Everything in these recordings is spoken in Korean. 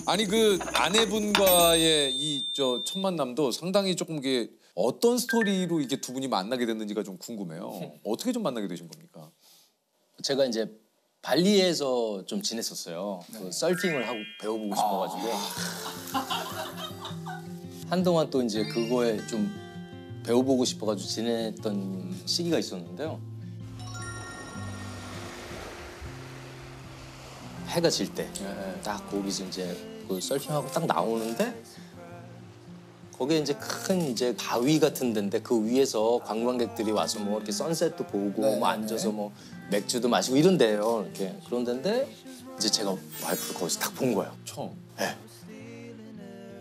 아니 그 아내분과의 이 첫 만남도 상당히 조금 이게 어떤 스토리로 이게 두 분이 만나게 됐는지가 좀 궁금해요. 어떻게 좀 만나게 되신 겁니까? 제가 이제 발리에서 좀 지냈었어요. 그 서핑을 하고 배워보고 싶어가지고 한동안 또 이제 그거에 좀 배워보고 싶어가지고 지냈던 시기가 있었는데요. 해가 질 때 딱 거기서 이제 그 서핑하고 딱 나오는데 거기에 이제 큰 이제 바위 같은 데인데 그 위에서 관광객들이 와서 뭐 이렇게 선셋도 보고 뭐 앉아서 뭐 맥주도 마시고 이런 데예요. 이렇게 그런 데인데 이제 제가 와이프를 거기서 딱 본 거예요. 처음. 네.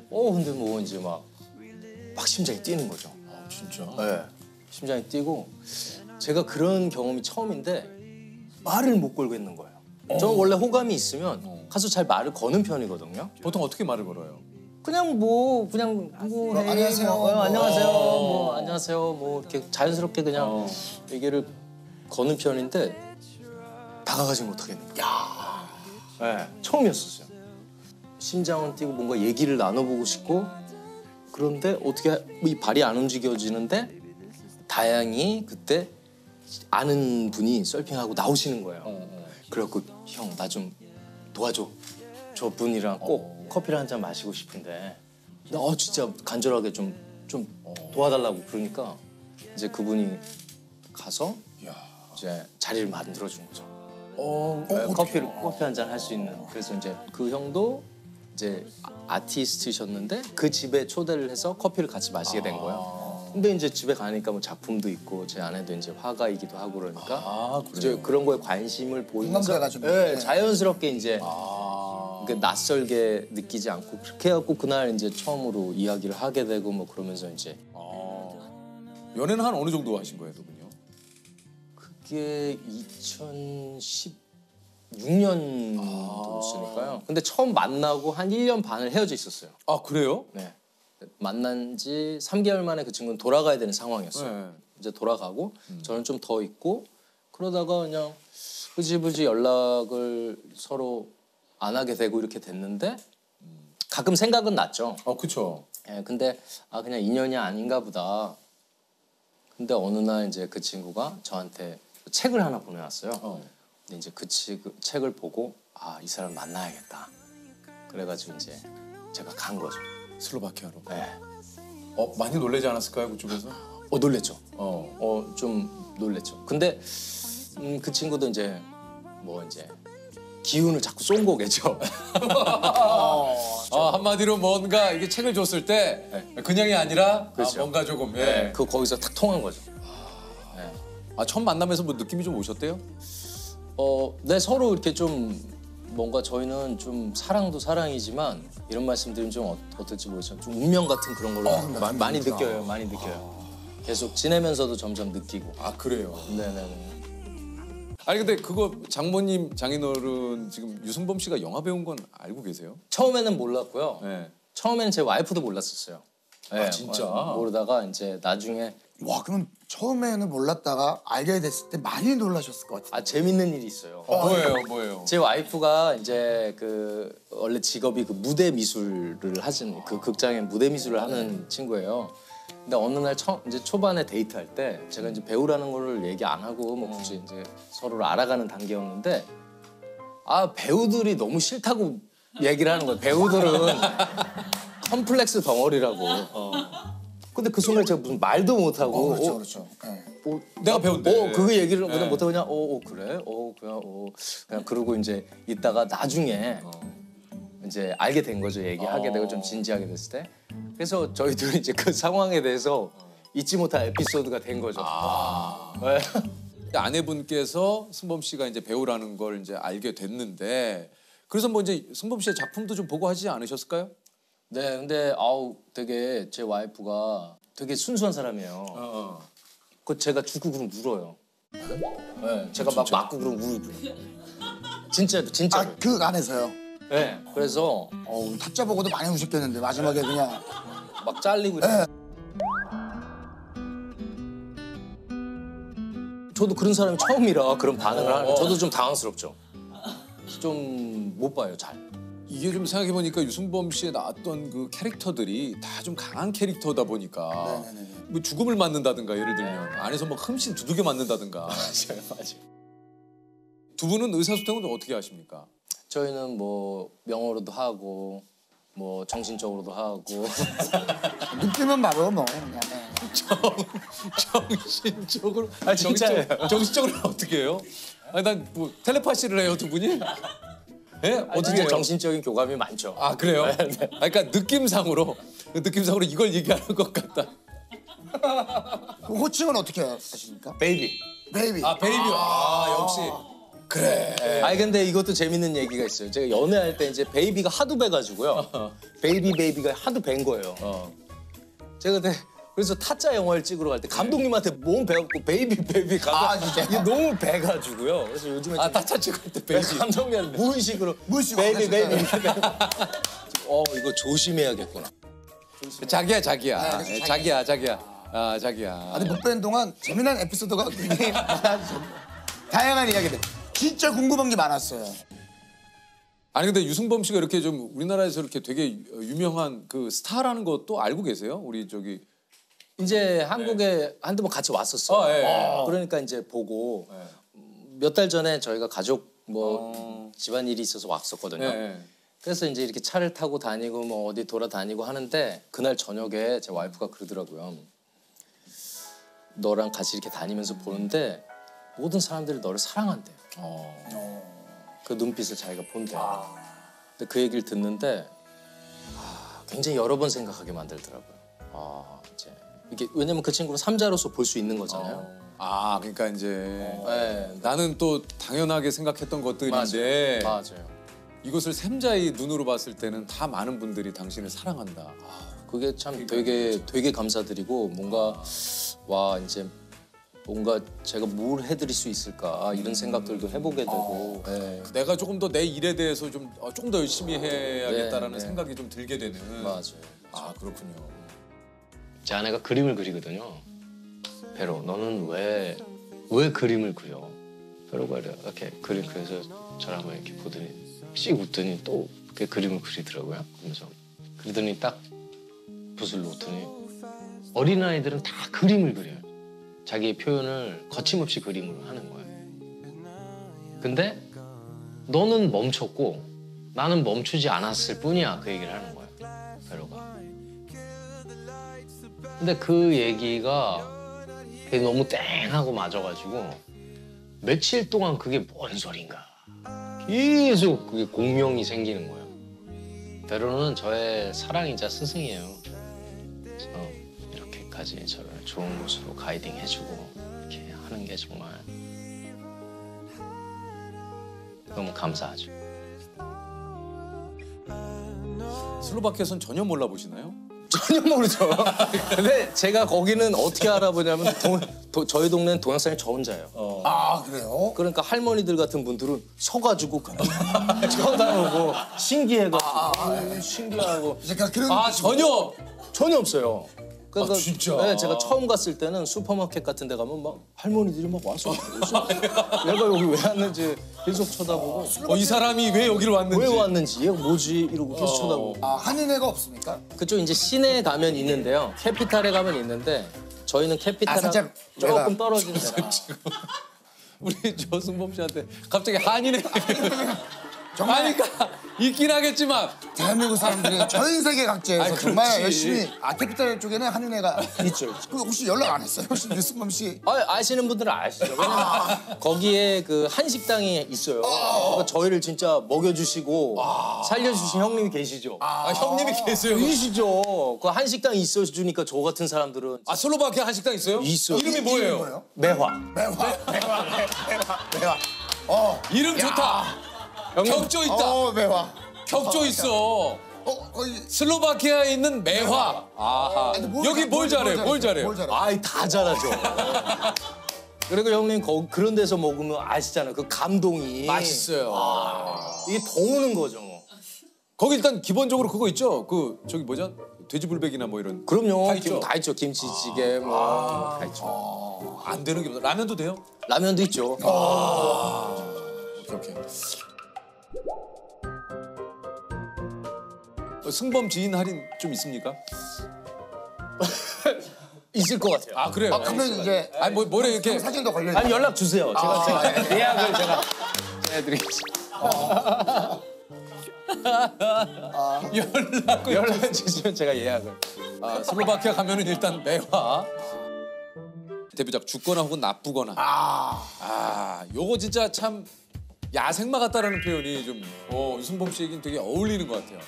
근데 뭐 이제 막 심장이 뛰는 거죠. 아 진짜? 네. 심장이 뛰고 제가 그런 경험이 처음인데 말을 못 걸고 있는 거예요. 저는 원래 호감이 있으면 가서 잘 말을 거는 편이거든요. 보통 어떻게 말을 걸어요? 그냥 뭐 헤이, 안녕하세요. 안녕하세요. 뭐 안녕하세요. 뭐 이렇게 자연스럽게 그냥 얘기를 거는 편인데 다가가지 못하겠는 거예요. 네, 처음이었었어요. 심장은 뛰고 뭔가 얘기를 나눠보고 싶고 그런데 어떻게 이 발이 안 움직여지는데 다행히 그때 아는 분이 서핑하고 나오시는 거예요. 그래갖고 형 나 좀 도와줘. 저 분이랑 꼭 커피를 한 잔 마시고 싶은데 나 진짜 간절하게 좀 도와달라고 그러니까 이제 그분이 가서 이제 자리를 만들어 준 거죠. 커피 한 잔 할 수 있는. 그래서 이제 그 형도 이제 아티스트셨는데 그 집에 초대를 해서 커피를 같이 마시게 된 거예요. 근데 이제 집에 가니까 뭐 작품도 있고 제 아내도 이제 화가이기도 하고 그러니까 이제 그런 거에 관심을 보이면서 자연스럽게 이제 낯설게 느끼지 않고 그렇게 해갖고 그날 이제 처음으로 이야기를 하게 되고 뭐 그러면서 이제 연애는 한 어느 정도 하신 거예요, 두 분요? 그게 2016년도였으니까요. 근데 처음 만나고 한 1년 반을 헤어져 있었어요. 아 그래요? 네. 만난 지 3개월 만에 그 친구는 돌아가야 되는 상황이었어요. 네. 이제 돌아가고 저는 좀 더 있고 그러다가 그냥 흐지부지 연락을 서로 안 하게 되고 이렇게 됐는데 가끔 생각은 났죠. 그쵸. 예, 근데 그냥 인연이 아닌가 보다. 근데 어느 날 이제 그 친구가 저한테 책을 하나 보내왔어요. 근데 이제 그 책을 보고 이 사람 만나야겠다. 그래가지고 이제 제가 간 거죠. 슬로바키아로. 네. 많이 놀라지 않았을까요, 그쪽에서? 놀랬죠. 좀 놀랬죠. 근데 그 친구도 이제 뭐 이제 기운을 자꾸 쏜 거겠죠. 한마디로 뭔가 이게 책을 줬을 때 그냥이 아니라 그렇죠. 뭔가 조금. 네, 그 거기서 탁 통한 거죠. 첫 만남에서 뭐 느낌이 좀 오셨대요? 네, 서로 이렇게 좀 뭔가 저희는 좀 사랑도 사랑이지만 이런 말씀드리면 좀 어떨지 모르지만 좀 운명 같은 그런 걸로 많이 느껴요. 많이 느껴요. 계속 지내면서도 점점 느끼고. 그래요? 네네네. 아니 근데 그거 장모님 장인어른 지금 유승범 씨가 영화 배운 건 알고 계세요? 처음에는 몰랐고요. 네. 처음에는 제 와이프도 몰랐었어요. 네, 진짜? 모르다가 이제 나중에 와, 그럼 처음에는 몰랐다가 알게 됐을 때 많이 놀라셨을 것 같아요. 재밌는 일이 있어요. 뭐예요? 제 와이프가 이제 그 원래 직업이 그 무대 미술을 하신 그 극장에 무대 미술을 하는 친구예요. 근데 어느 날 이제 초반에 데이트할 때 제가 이제 배우라는 거를 얘기 안 하고 뭐 굳이 이제 서로를 알아가는 단계였는데 배우들이 너무 싫다고 얘기를 하는 거예요. 배우들은 컴플렉스 덩어리라고. 근데 그 순간에 제가 무슨 말도 못 하고 그렇죠. 네. 내가 배운데. 그 얘기를 그냥 못 하고 그냥 그래? 그냥 그러고 이제 있다가 나중에 이제 알게 된 거죠. 얘기하게 되고 좀 진지하게 됐을 때. 그래서 저희들이 이제 그 상황에 대해서 잊지 못할 에피소드가 된 거죠. 네. 아내분께서 승범 씨가 이제 배우라는 걸 이제 알게 됐는데 그래서 뭐 이제 승범 씨의 작품도 좀 보고 하지 않으셨을까요? 네, 근데 되게 제 와이프가 되게 순수한 사람이에요. 제가 죽고 그러면 울어요. 네, 제가 막 맞고 그러면 울고. 진짜로. 그 안에서요? 네, 그래서 타짜 보고도 많이 우셨겠는데 마지막에 그냥 막 잘리고 이래요. 저도 그런 사람이 처음이라 그런 반응을 하는 저도 좀 당황스럽죠. 좀 못 봐요, 잘. 이게 좀 생각해 보니까 유승범 씨에 나왔던 그 캐릭터들이 다 좀 강한 캐릭터다 보니까 네네네. 뭐 죽음을 맞는다든가 예를 들면 안에서 막 흠씬 두들겨 맞는다든가. 맞아요, 맞아요. 두 분은 의사소통은 좀 어떻게 하십니까? 저희는 뭐 명어로도 하고 뭐 정신적으로도 하고 느낌은 바로 뭐 그냥. 정신적으로 아, 진짜예요. 정신적으로 어떻게 해요? 아니 난 뭐 텔레파시를 해요 두 분이? 예? 어떻게 진짜 해요? 정신적인 교감이 많죠. 아 그래요? 네. 아, 그러니까 느낌상으로 이걸 얘기하는 것 같다. 그 호칭은 어떻게 하십니까? 베이비. 베이비. 아 베이비. 아 역시 그래. 아니 근데 이것도 재밌는 얘기가 있어요. 제가 연애할 때 이제 베이비가 하도 배가지고요. 베이비가 하도 밴 거예요. 제가 그때 그래서 타짜 영화를 찍으러 갈 때 감독님한테 몸 배갖고 베이비 가서 진짜? 이게 너무 배가지고요. 그래서 요즘에 좀 타짜 찍을 때 베이비. 감독님한테 무의식으로 무의식으로 베이비 하셨어요. 이거 조심해야겠구나. 자기야. 네, 예, 자기야. 아 자기야. 아니 못 뵌 동안 재미난 에피소드가 굉장히 많았습니다. 다양한 이야기들. 진짜 궁금한 게 많았어요. 아니 근데 유승범 씨가 이렇게 좀 우리나라에서 이렇게 되게 유명한 그 스타라는 것도 알고 계세요? 우리 저기 이제 한국에 한두 번 같이 왔었어요. 아, 예. 그러니까 이제 보고 몇 달 전에 저희가 가족 뭐 집안일이 있어서 왔었거든요. 예. 그래서 이제 이렇게 차를 타고 다니고 뭐 어디 돌아다니고 하는데 그날 저녁에 제 와이프가 그러더라고요. 너랑 같이 이렇게 다니면서 보는데 모든 사람들이 너를 사랑한대. 그 눈빛을 자기가 본대요. 근데 그 얘기를 듣는데 굉장히 여러 번 생각하게 만들더라고요. 이제 이게 왜냐면 그 친구는 삼자로서 볼 수 있는 거잖아요. 아 그러니까 이제 네, 나는 또 당연하게 생각했던 것들인데 맞아요. 이것을 샘자의 눈으로 봤을 때는 다 많은 분들이 당신을 사랑한다. 그게 참 되게 감사드리고 뭔가 와 이제 뭔가 제가 뭘 해드릴 수 있을까 이런 생각들도 해보게 되고 네. 내가 조금 더 내 일에 대해서 조금 더 열심히 해야겠다라는 네. 생각이 좀 들게 되는. 맞아요. 아 그렇군요. 제 아내가 그림을 그리거든요. 베로, 너는 왜 그림을 그려? 베로가 이렇게 그림 그려서 저를 한번 이렇게 보더니 씩 웃더니 또 그 그림을 그리더라고요. 그러더니 딱 붓을 놓더니 어린아이들은 다 그림을 그려요. 자기의 표현을 거침없이 그림으로 하는 거예요. 근데 너는 멈췄고 나는 멈추지 않았을 뿐이야. 그 얘기를 하는 거예요. 베로가. 근데 그 얘기가 그게 너무 땡하고 맞아가지고 며칠 동안 그게 뭔 소린가 계속 그게 공명이 생기는 거예요. 베로는 저의 사랑이자 스승이에요. 그래서 이렇게까지 저를 좋은 곳으로 가이딩 해주고 이렇게 하는 게 정말 너무 감사하죠. 슬로바키아선 전혀 몰라보시나요? 전혀 모르죠. 근데 제가 거기는 어떻게 알아보냐면 저희 동네는 동양 사람이 저 혼자예요. 아 그래요? 그러니까 할머니들 같은 분들은 서가지고 쳐다보고 신기해가지고 신기하고 제가 그런 전혀 없어요. 그러니까 진짜? 네, 제가 처음 갔을 때는 슈퍼마켓 같은 데 가면 막 할머니들이 막 와서 얘가 여기 왜 왔는지 계속 쳐다보고 이 사람이 왜 여기를 왔는지. 왜 왔는지 얘가 뭐지 이러고 계속 쳐다보고 한인회가 없습니까? 그쪽 이제 시내에 가면 있는데요. 캐피탈에 가면 있는데 저희는 캐피탈 살짝 조금 내가- 떨어진 데라 우리 조승범 씨한테 갑자기 한인의 정말 그러니까 있긴 하겠지만 대한민국 사람들이 전 세계 각지에서 아이, 정말 그렇지. 열심히 캐피탈 쪽에는 한인회가 있죠. 그 혹시 연락 안 했어요? 혹시 유승범 씨? 아시는 분들은 아시죠. 왜냐면 거기에 그 한식당이 있어요. 그러니까 저희를 진짜 먹여주시고 살려주신 형님이 계시죠. 형님이 계세요. 계시죠. 그 한식당이 있어주니까 저 같은 사람들은 아 슬로바키아 한식당 있어요? 있어요. 이름이 뭐예요? 매화. 매화. 이름 좋다. 격조 있다. 매화. 격조 있어. 거의 슬로바키아에 있는 매화. 아하. 여기 뭘 잘해? 뭘 잘해요? 뭘 잘해? 아이 다 잘하죠. 그리고 형님 그런 데서 먹으면 아시잖아요. 그 감동이 맛있어요. 이게 더 오는 거죠. 뭐. 거기 일단 기본적으로 그거 있죠. 그 저기 뭐죠? 돼지불백이나 뭐 이런. 그럼요. 다 있죠? 다 있죠. 김치찌개 뭐 다 있죠. 안 되는 게 없어. 라면도 돼요? 라면도 있죠. 오케이. 승범 지인 할인 좀 있습니까? 있을 것 같아요. 아 그래요? 그러면 이제 아니 뭐래 이렇게 사진도 걸려 있고. 아니 연락 주세요. 제가 예약을 제가 해드리겠습니다. 연락 주시면 제가 예약을. 슬로바키아 가면은 일단 매화. 데뷔작 죽거나 혹은 나쁘거나. 요거 진짜 참 야생마 같다라는 표현이 좀 유승범 씨에겐 되게 어울리는 것 같아요.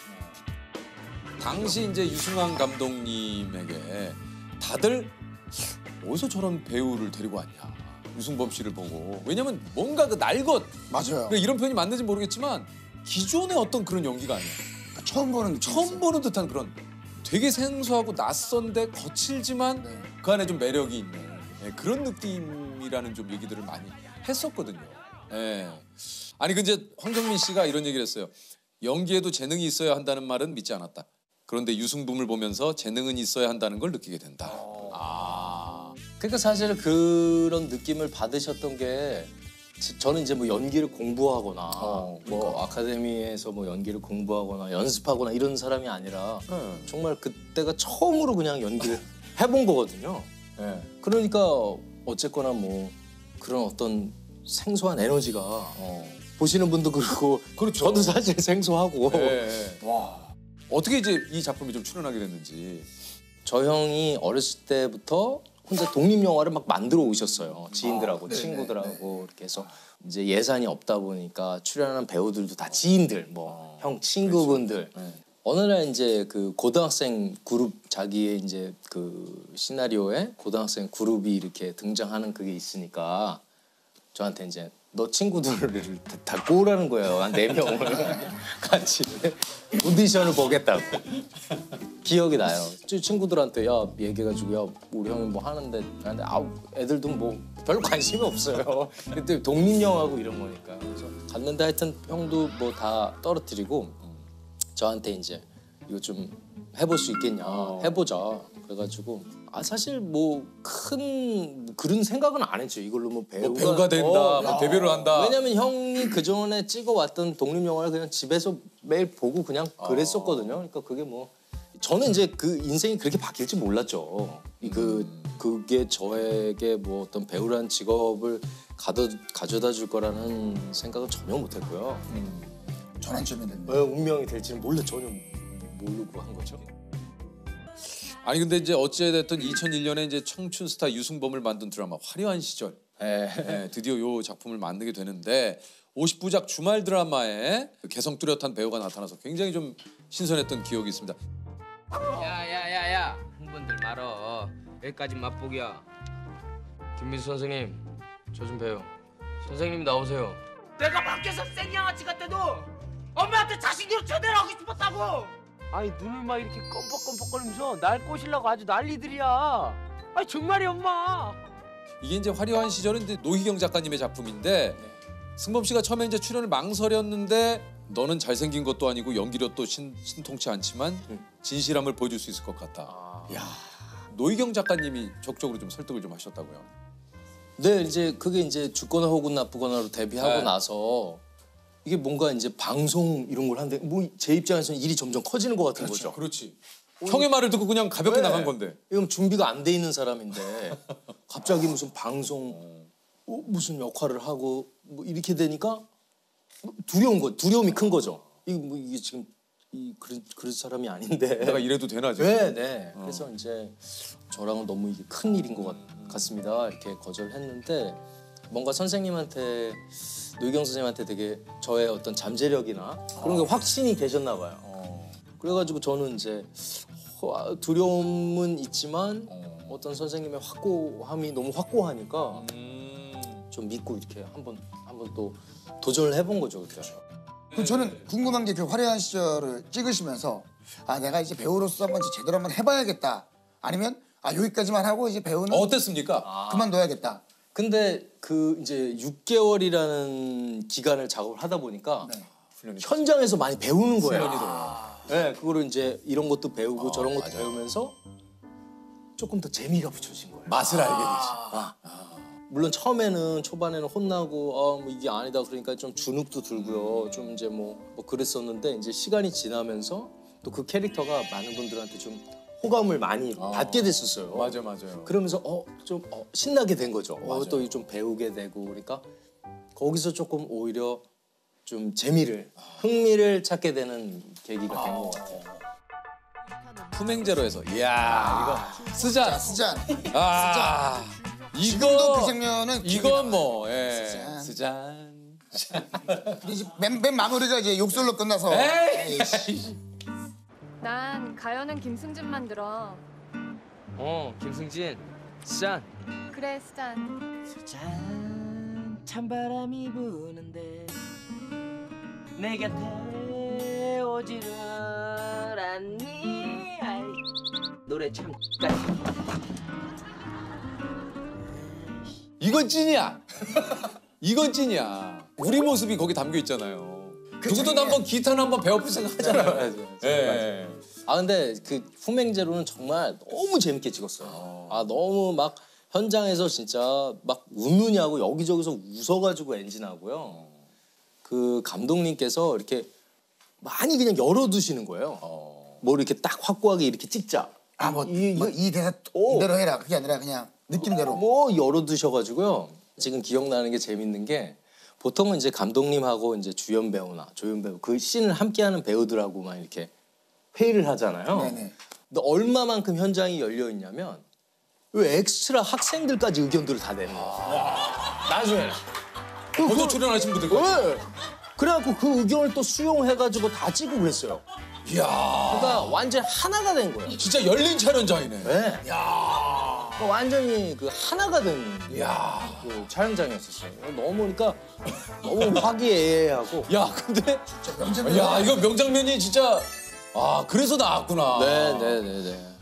당시 이제 유승환 감독님에게 다들 어디서 저런 배우를 데리고 왔냐. 유승범 씨를 보고. 왜냐면 뭔가 그 날것. 맞아요. 그러니까 이런 표현이 맞는지 모르겠지만 기존의 어떤 그런 연기가 아니야. 처음 보는 느낌. 처음 보는 듯한 그런 되게 생소하고 낯선데 거칠지만 네. 그 안에 좀 매력이 있는 그런 느낌이라는 좀 얘기들을 많이 했었거든요. 예. 아니 근데 황정민 씨가 이런 얘기를 했어요. 연기에도 재능이 있어야 한다는 말은 믿지 않았다. 그런데 유승범을 보면서 재능은 있어야 한다는 걸 느끼게 된다. 그러니까 사실 그런 느낌을 받으셨던 게 저는 이제 뭐 연기를 공부하거나 뭐 아카데미에서 뭐 연기를 공부하거나 연습하거나 이런 사람이 아니라 정말 그때가 처음으로 그냥 연기를 해본 거거든요. 그러니까 어쨌거나 뭐 그런 어떤 생소한 에너지가 보시는 분도 그렇고 저도 사실 생소하고 와. 어떻게 이제 이 작품에 좀 출연하게 됐는지. 저 형이 어렸을 때부터 혼자 독립 영화를 막 만들어 오셨어요. 지인들하고 친구들하고 이렇게 해서 이제 예산이 없다 보니까 출연하는 배우들도 다 지인들, 뭐 형 친구분들. 어느 날 이제 그 고등학생 그룹 자기의 이제 그 시나리오에 고등학생 그룹이 이렇게 등장하는 그게 있으니까 저한테 이제 너 친구들을 다 꼬으라는 거예요. 한 4명을 같이 오디션을 보겠다고. 기억이 나요. 친구들한테 야 얘기해가지고 야 우리 형이 뭐 하는데 근데 애들도 뭐 별로 관심이 없어요. 그때 독립영화고 이런 거니까. 그래서 갔는데 하여튼 형도 뭐 다 떨어뜨리고 저한테 이제 이거 좀 해볼 수 있겠냐 해보자. 그래가지고 사실 뭐 큰 그런 생각은 안 했죠. 이걸로 뭐 배우가 된다, 뭐 데뷔를 한다. 왜냐면 형이 그 전에 찍어왔던 독립 영화를 그냥 집에서 매일 보고 그냥 그랬었거든요. 그러니까 그게 뭐 저는 이제 그 인생이 그렇게 바뀔지 몰랐죠. 그게 저에게 뭐 어떤 배우라는 직업을 가져다 줄 거라는 생각은 전혀 못했고요. 전환점이 됐네. 운명이 될지는 전혀 모르고 한 거죠. 아니 근데 이제 어찌됐든 2001년에 이제 청춘 스타 유승범을 만든 드라마 화려한 시절. 드디어 요 작품을 만들게 되는데 50부작 주말 드라마에 개성 뚜렷한 배우가 나타나서 굉장히 좀 신선했던 기억이 있습니다. 야야야야 흥분들 말어. 여기까지 맛보기야. 김민수 선생님 저 좀 봬요. 선생님 나오세요. 내가 밖에서 생양아치 같아도 엄마한테 자식으로 제대로 하고 싶었다고. 아니 눈을 막 이렇게 껌뻑껌뻑거리면서 날 꼬시려고 아주 난리들이야. 아니 정말이 엄마. 이게 이제 화려한 시절은 이제 노희경 작가님의 작품인데 승범 씨가 처음에 이제 출연을 망설였는데 너는 잘생긴 것도 아니고 연기력도 신통치 않지만 진실함을 보여줄 수 있을 것 같다. 노희경 작가님이 적극적으로 좀 설득을 좀 하셨다고요. 네, 이제 그게 이제 죽거나 혹은 나쁘거나로 데뷔하고 나서 이게 뭔가 이제 방송 이런 걸 하는데 뭐 제 입장에서는 일이 점점 커지는 것 같은 거죠. 그렇지. 형의 말을 듣고 그냥 가볍게 나간 건데. 이건 준비가 안 돼 있는 사람인데 갑자기 무슨 방송 무슨 역할을 하고 뭐 이렇게 되니까 두려움이 큰 거죠. 이게 지금 그런 사람이 아닌데. 내가 이래도 되나 지금? 네. 그래서 이제 저랑은 너무 이게 큰 일인 것 같습니다. 이렇게 거절했는데 뭔가 선생님한테 노희경 선생님한테 되게 저의 어떤 잠재력이나 그런 게 확신이 계셨나 봐요. 그래가지고 저는 이제 두려움은 있지만 어떤 선생님의 확고함이 너무 확고하니까 좀 믿고 이렇게 한번 또 도전을 해본 거죠. 그때. 그럼 저는 궁금한 게 그 화려한 시절을 찍으시면서 내가 이제 배우로서 한번 제대로 한번 해봐야겠다. 아니면 여기까지만 하고 이제 배우는 어땠습니까? 그만둬야겠다. 근데 그 이제 6개월이라는 기간을 작업을 하다 보니까 현장에서 많이 배우는 거예요. 네, 그거를 이제 이런 것도 배우고 저런 것도 배우면서 조금 더 재미가 붙여진 거예요. 맛을 알게 되지. 물론 처음에는 초반에는 혼나고 뭐 이게 아니다 그러니까 좀 주눅도 들고요. 좀 이제 뭐 그랬었는데 이제 시간이 지나면서 또 그 캐릭터가 많은 분들한테 좀 호감을 많이 받게 됐었어요. 맞아요. 그러면서 좀 신나게 된 거죠. 맞아요. 또 좀 배우게 되고 그러니까 거기서 조금 오히려 좀 재미를 흥미를 찾게 되는 계기가 된 것 같아요. 품행제로에서 이야 이거 자, 쓰잔. 쓰잔. 아 지금도 이거 그 장면은 이건 뭐 쓰잔. 쓰잔. 이제 맨 마무리가 이제 욕설로 끝나서 에이. 난 가요는 김승진만 들어. 김승진 짠. 그래, 스잔. 짠 찬바람이 부는데 내 곁에 오지를 않니 아이, 노래 참 이건 찐이야. 이건 찐이야. 우리 모습이 거기 담겨 있잖아요. 누구도 장면. 한번 기타는 한번 배워볼 생각하잖아요. 예. 아 근데 그 품행제로는 정말 너무 재밌게 찍었어요. 아 너무 막 현장에서 진짜 막 웃느냐고 여기저기서 웃어가지고 엔진하고요. 그 감독님께서 이렇게 많이 그냥 열어두시는 거예요. 뭐 이렇게 딱 확고하게 이렇게 찍자. 이 대사 이대로 해라. 그게 아니라 그냥 느낌대로. 뭐 열어두셔가지고요. 지금 기억나는 게 재밌는 게 보통은 이제 감독님하고 이제 주연 배우나 조연 배우 그 씬을 함께하는 배우들하고만 이렇게 회의를 하잖아요. 네네. 근데 얼마만큼 현장이 열려 있냐면 왜 엑스트라 학생들까지 의견들을 다 내는 거야. 나중에. 먼저 출연하신 분들. 왜? 그래갖고 그 의견을 또 수용해가지고 다 찍고 그랬어요. 이야. 그러니까 완전 하나가 된 거예요. 진짜 열린 촬영장이네. 네. 그러니까 완전히 그 하나가 된 이야. 그 촬영장이었었어요. 너무 그러니까 너무 화기애애하고. 야 근데 명장면. 야 이거 명장면이 진짜 아 그래서 나왔구나. 네네네네.